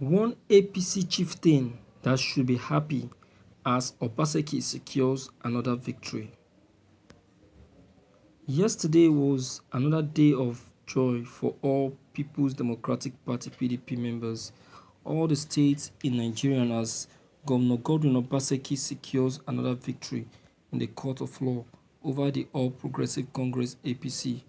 One APC chieftain that should be happy as Obaseki secures another victory. Yesterday was another day of joy for all People's Democratic Party (PDP) members, all the states in Nigeria, as Governor Godwin Obaseki secures another victory in the court of law over the All Progressive Congress (APC).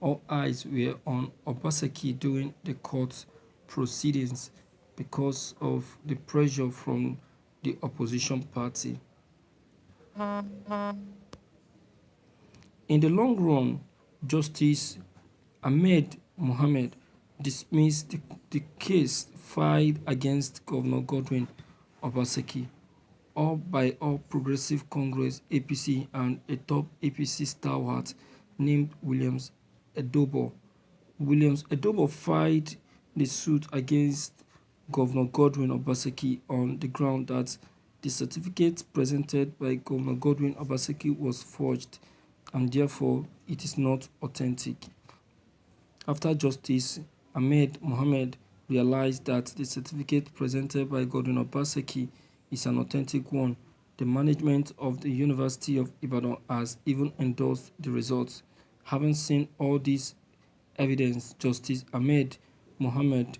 All eyes were on Obaseki during the court proceedings because of the pressure from the opposition party. In the long run, Justice Ahmed Mohammed dismissed the case filed against Governor Godwin Obaseki by All Progressive Congress (APC) and a top APC stalwart named Williams Edobo. Williams Edobo filed the suit against Governor Godwin Obaseki on the ground that the certificate presented by Governor Godwin Obaseki was forged and therefore it is not authentic. After Justice Ahmed Mohammed realized that the certificate presented by Godwin Obaseki is an authentic one, the management of the University of Ibadan has even endorsed the results. Having seen all this evidence, Justice Ahmed Mohammed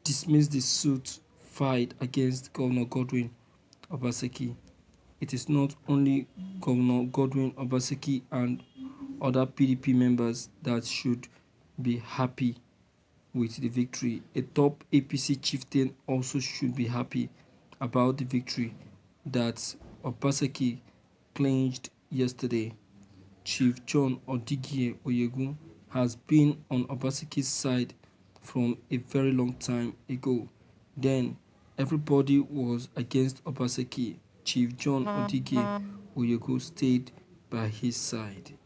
dismissed the suit filed against Governor Godwin Obaseki. It is not only Governor Godwin Obaseki and other PDP members that should be happy with the victory. A top APC chieftain also should be happy about the victory that Obaseki clinched yesterday. Chief John Odigie Oyegun has been on Obaseki's side from a very long time ago. Then everybody was against Obaseki. Chief John Odigie Oyegun stayed by his side.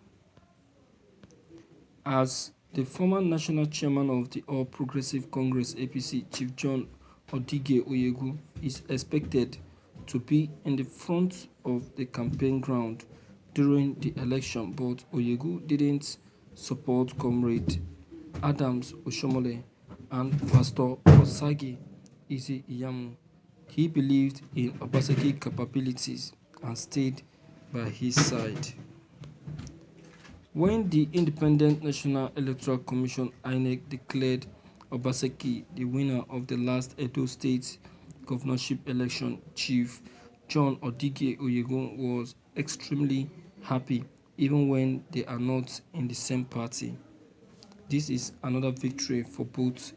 As the former national chairman of the All Progressive Congress (APC), Chief John Odigie Oyegun is expected to be in the front of the campaign ground during the election, but Oyegun didn't support Comrade Adams Oshomole and Pastor Osagi Isi Iyamu. He believed in Obaseki's capabilities and stayed by his side. When the Independent National Electoral Commission (INEC) declared Obaseki the winner of the last Edo State governorship election, Chief John Odigie Oyegun was extremely happy even when they are not in the same party. This is another victory for both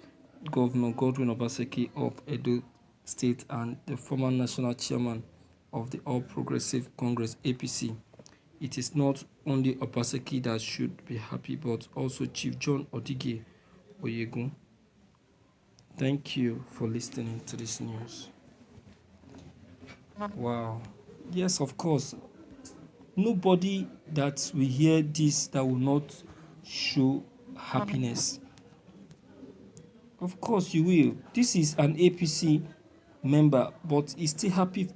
Governor Godwin Obaseki of Edo State and the former national chairman of the All Progressive Congress (APC). It is not only Obaseki that should be happy, but also Chief John Odigie Oyegun. Thank you for listening to this news. Wow. Yes, of course. Nobody that will hear this that will not show happiness. Of course you will. This is an APC member, but he's still happy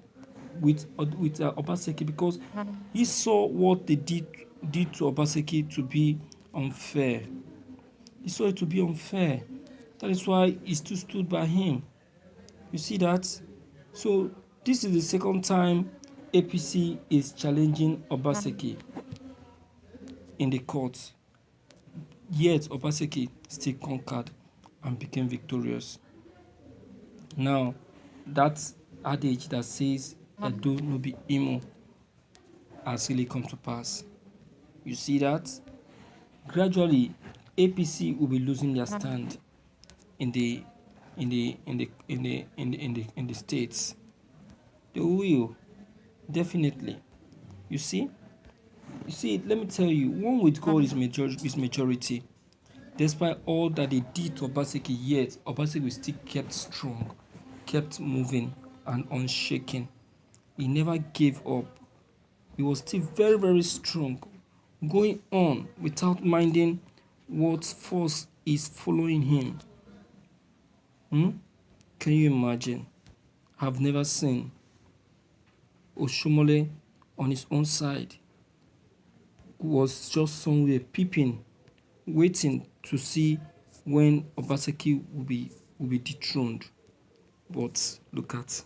with Obaseki because he saw what they did to Obaseki to be unfair. He saw it to be unfair. That is why he still stood by him. You see that? So this is the second time APC is challenging Obaseki in the court. Yet Obaseki still conquered and became victorious. Now, that adage that says Edo no be Imo has really come to pass. You see that? Gradually, APC will be losing their stand in the states. They will, definitely. You see, let me tell you, one with God is majority. Despite all that they did to Obaseki, yet Obaseki still kept strong, kept moving and unshaken. He never gave up. He was still very, very strong, going on without minding what force is following him. Can you imagine? I've never seen Oshomole on his own side, who was just somewhere peeping, waiting to see when Obaseki will be dethroned. But look at,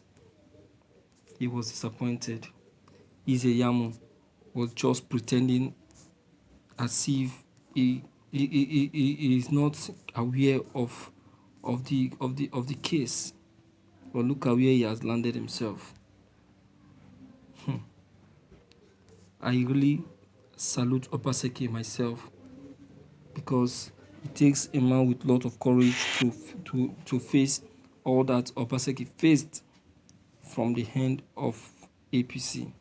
he was disappointed. Izeyamu was just pretending as if he is not aware of the case. But look at where he has landed himself. I really salute Obaseki myself, because it takes a man with a lot of courage to face all that Obaseki faced from the hand of APC.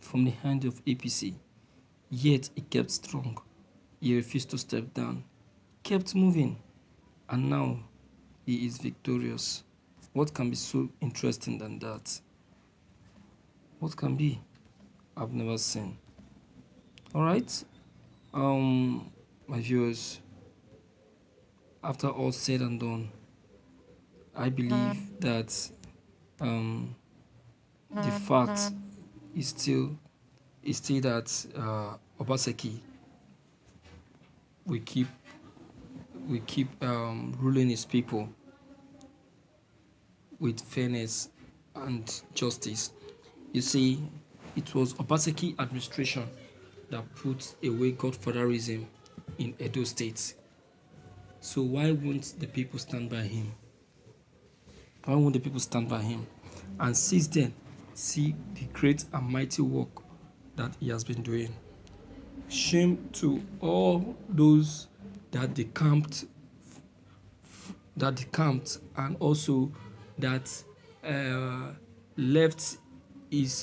From the hand of APC. Yet he kept strong. He refused to step down. Kept moving. And now he is victorious. What can be so interesting than that? What can be? I've never seen. Alright? My viewers, after all said and done, I believe that the fact is still that Obaseki will keep ruling his people with fairness and justice. You see, it was Obaseki administration that put away godfatherism in Edo State. So why won't the people stand by him? Why won't the people stand by him? And since then, see the great and mighty work that he has been doing. Shame to all those that decamped, and also that left his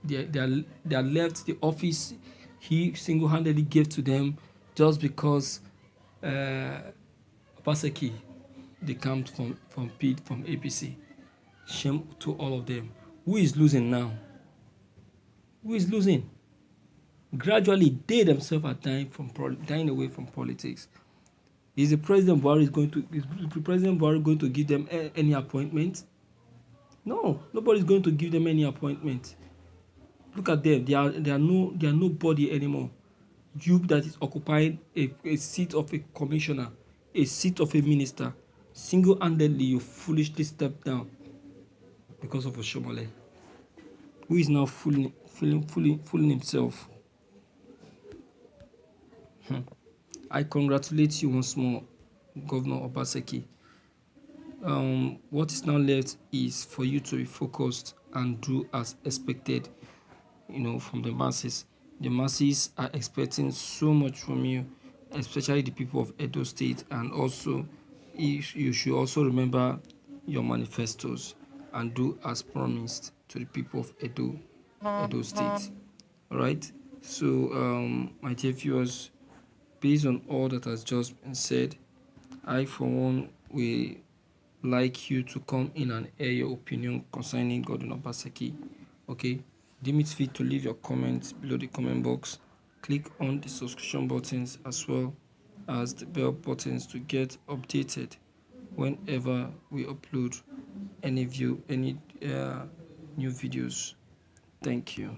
they left the office he single-handedly gave to them just because Obaseki decamped from APC. Shame to all of them. Who is losing now? Who is losing? Gradually, they themselves are dying away from politics. Is the President Buhari going to give them any appointment? No, nobody's going to give them any appointment. Look at them; they are nobody anymore. You that is occupying a seat of a commissioner, a seat of a minister, single-handedly you foolishly step down because of Oshomole, who is now fooling himself. I congratulate you once more, Governor Obaseki. What is now left is for you to be focused and do as expected, from the masses. The masses are expecting so much from you, especially the people of Edo State, and also you should also remember your manifestos and do as promised to the people of Edo State. All right. So, my dear viewers, based on all that has just been said, I, for one, will like you to come in and air your opinion concerning Godwin Obaseki. Okay, deem it fit to leave your comments below the comment box. Click on the subscription buttons as well as the bell buttons to get updated whenever we upload any new videos. Thank you.